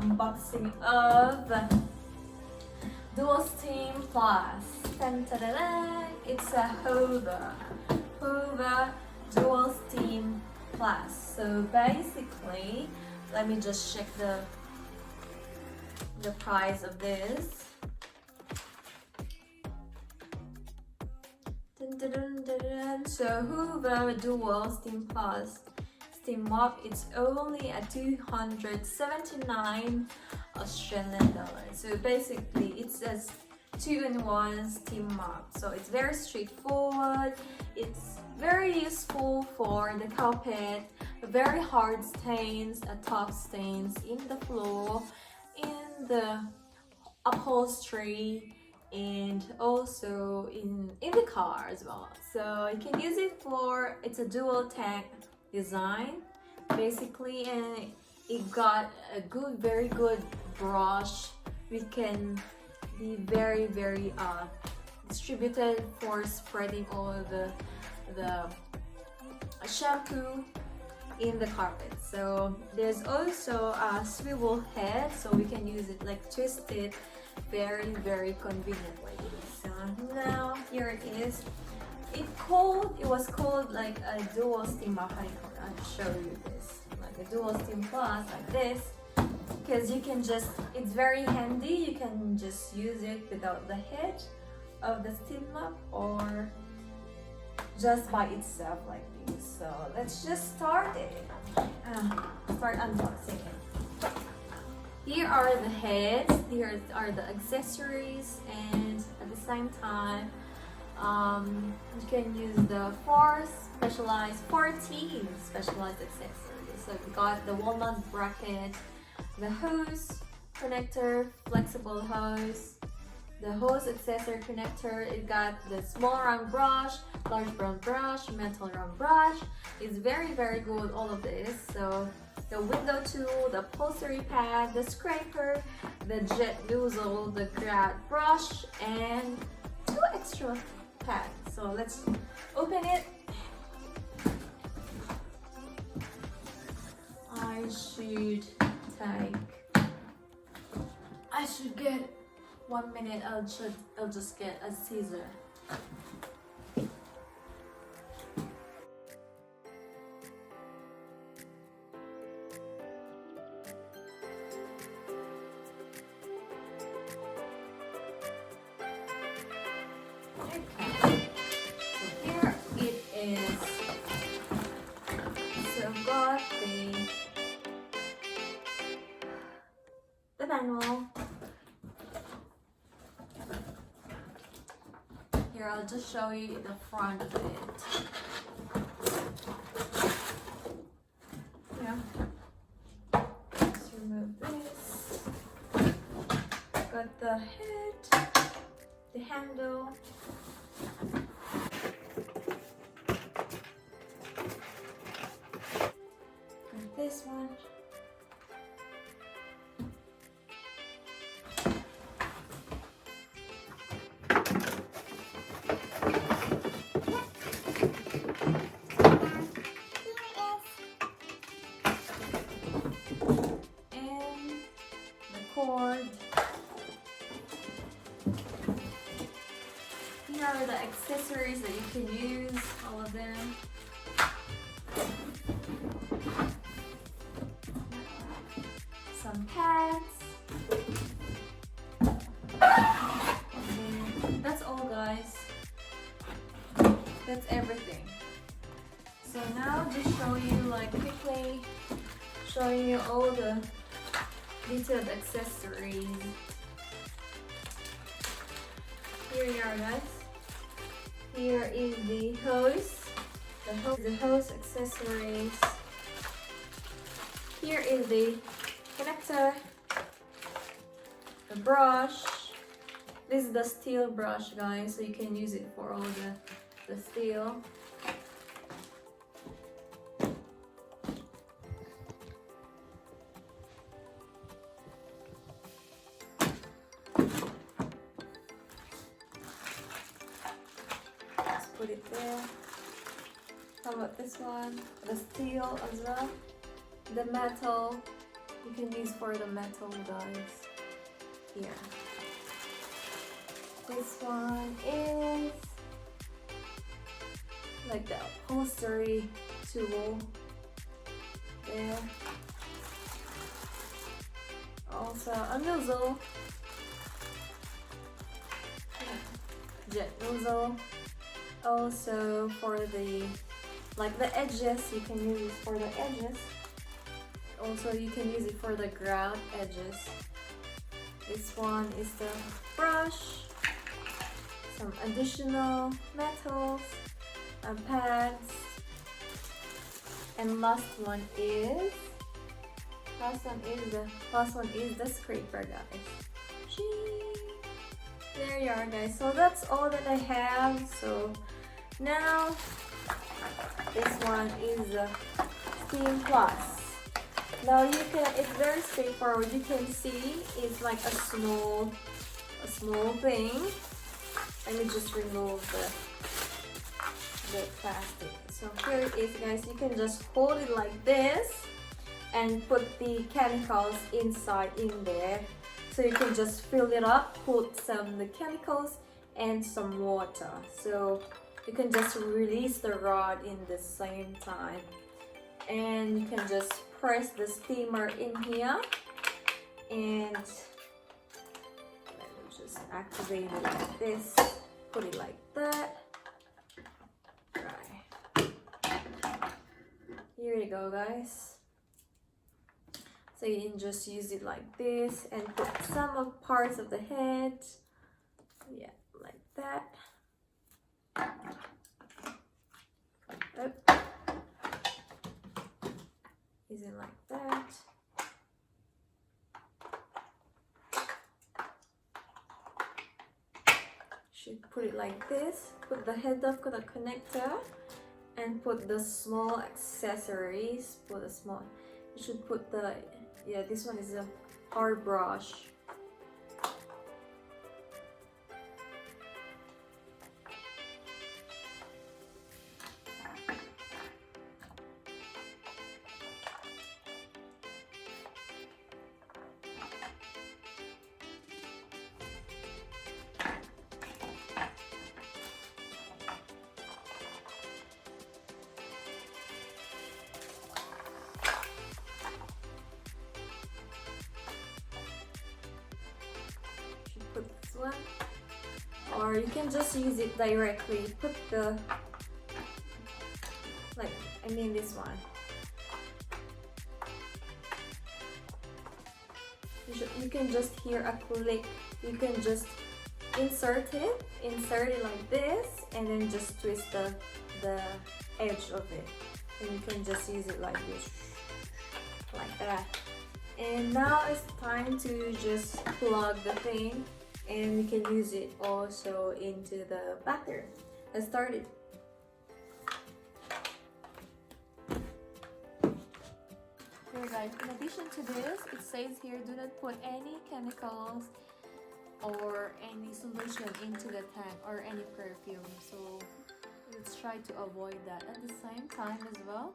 unboxing of Dual Steam Plus. Dun, dun, dun, dun. It's a Hoover Dual Steam Plus. So basically, let me just check the price of this. Dun, dun, dun, dun, dun. So Hoover Dual Steam Plus Steam Mop, it's only at 279 Australian dollars. So basically it says 2-in-1 steam mop. So it's very straightforward. It's very useful for the carpet, very hard stains, top stains in the floor, in the upholstery, and also in the car as well. So you can use it for, it's a dual tank design basically, and it got a good, very good brush. We can be very distributed for spreading all of the shampoo in the carpet. So there's also a swivel head, so we can use it like twist it very conveniently. So now here it is. It was called like a dual steam mop. I'll show you this, like a dual steam plus, like this, because you can just, it's very handy. You can just use it without the head of the steam mop or just by itself like this. So let's just start it. Start unboxing it. Here are the heads, here are the accessories, and at the same time you can use the 14 specialized accessories. So we got the walnut bracket, the hose connector, flexible hose, the hose accessory connector. It got the small round brush, large round brush, metal round brush. It's very good, all of this. So the window tool, the upholstery pad, the scraper, the jet nozzle, the grab brush, and 2 extra pads. So let's open it. I should get 1 minute. I'll just get a scissor. Got the manual. Here, I'll just show you the front of it. Yeah. Let's remove this. Got the head, the handle. This one. And the cord. Here are the accessories that you can use, all of them. Some pads. That's all, guys. That's everything. So now just show you, like, quickly showing you all the detailed accessories. Here you are, guys. Here is the hose. The hose accessories. Here is the connector, the brush. This is the steel brush, guys, so you can use it for all the steel. Let's put it there. How about this one? The steel as well. The metal You can use for the metal, guys. Here. This one is like the upholstery tool there. Also a nozzle, jet nozzle. Also for the edges, you can use it for the edges. Also you can use it for the ground edges. This one is the brush, some additional metals and pads, and last one is the scraper, guys. There you are, guys. So that's all that I have. So now this one is the Steam Plus. Now it's very straightforward. You can see it's like a small thing. Let me just remove the plastic. So here it is, guys. You can just hold it like this and put the chemicals inside in there. So you can just fill it up, put the chemicals and some water. So you can just release the rod in the same time. And you can just press the steamer in here, and let me just activate it like this, put it like that. Right. Here you go, guys. So you can just use it like this and put some of parts of the head, yeah, like that. Up. Use it like that. Should put it like this. Put the head of the connector and put the small accessories. Put a small. You should put the this one is a hard brush. Put this one, or you can just use it directly. Put the this one. You can just hear a click. You can just insert it like this, and then just twist the edge of it, and you can just use it like this, like that. And now it's time to just plug the thing, and we can use it also into the bathroom. Let's start it. Here guys, in addition to this, it says here, do not put any chemicals or any solution into the tank or any perfume. So let's try to avoid that. At the same time as well,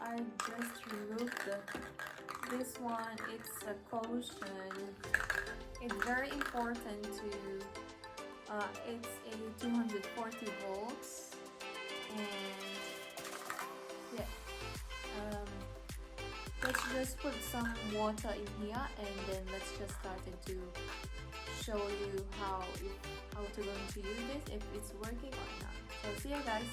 I just removed this one. It's a caution. It's very important to it's a 240 volts, and yeah, let's just put some water in here, and then let's just start to show you how to going to use this, if it's working or not. So see you guys.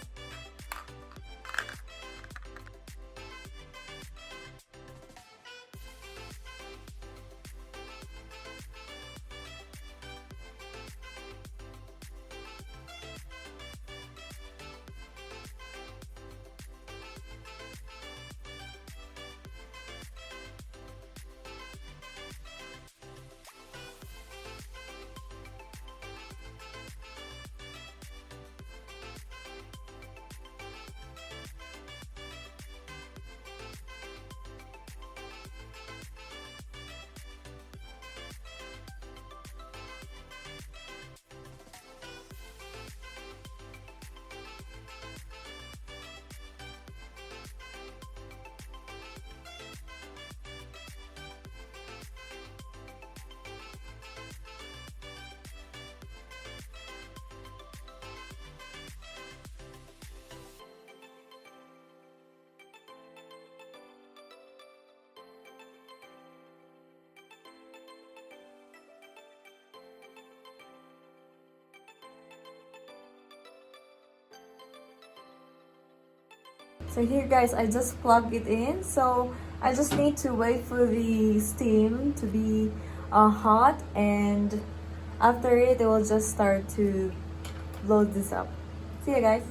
So here guys, I just plugged it in. So I just need to wait for the steam to be hot, and after it will just start to load this up. See you guys.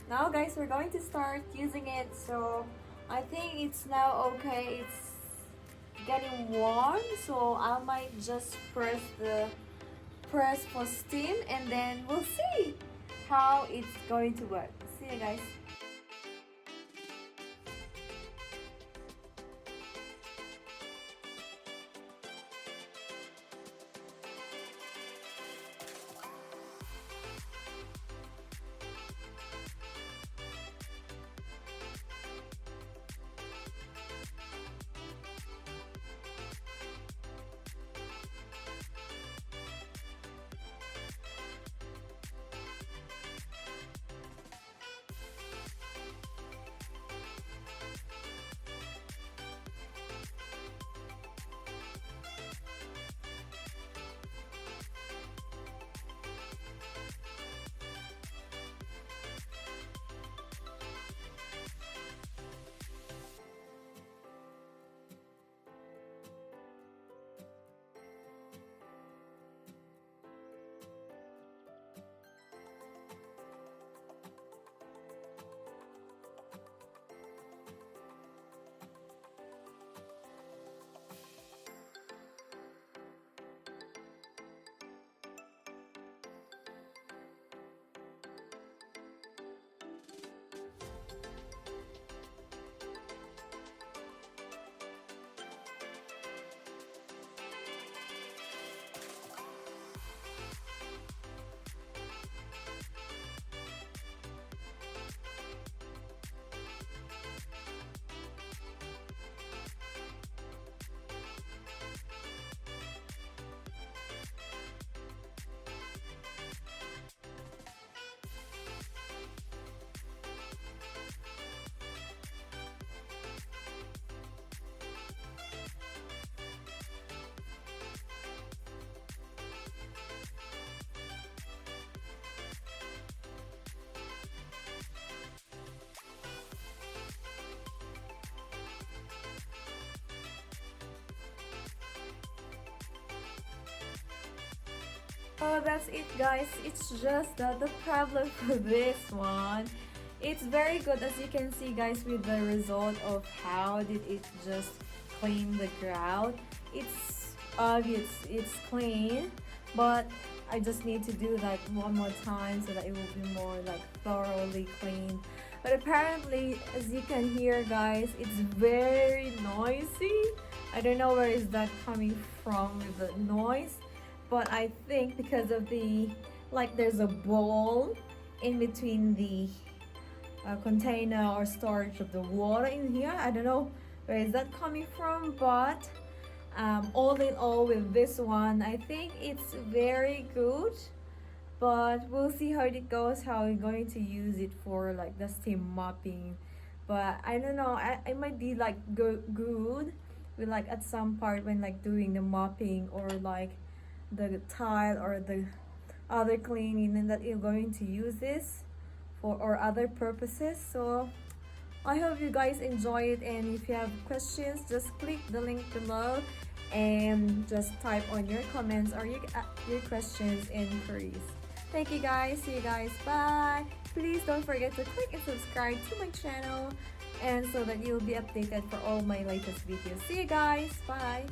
Now guys, we're going to start using it. So I think it's now okay. It's getting warm, so I might just press for steam, and then we'll see how it's going to work. See you guys. Oh, that's it guys. It's just that the problem for this one, it's very good, as you can see guys, with the result of how did it just clean the grout. It's obvious it's clean, but I just need to do that one more time so that it will be more like thoroughly clean. But apparently, as you can hear guys, it's very noisy. I don't know where is that coming from with the noise, but I think because of the, like, there's a bowl in between the container or storage of the water in here. I don't know where is that coming from, but all in all with this one, I think it's very good. But we'll see how it goes, how we're going to use it for like the steam mopping. But I don't know, I might be like good with like at some part when like doing the mopping or like the tile or the other cleaning, and that you're going to use this for or other purposes. So I hope you guys enjoy it, and if you have questions, just click the link below and just type on your comments or your questions and queries. Thank you guys. See you guys. Bye. Please don't forget to click and subscribe to my channel, and so that you'll be updated for all my latest videos. See you guys. Bye.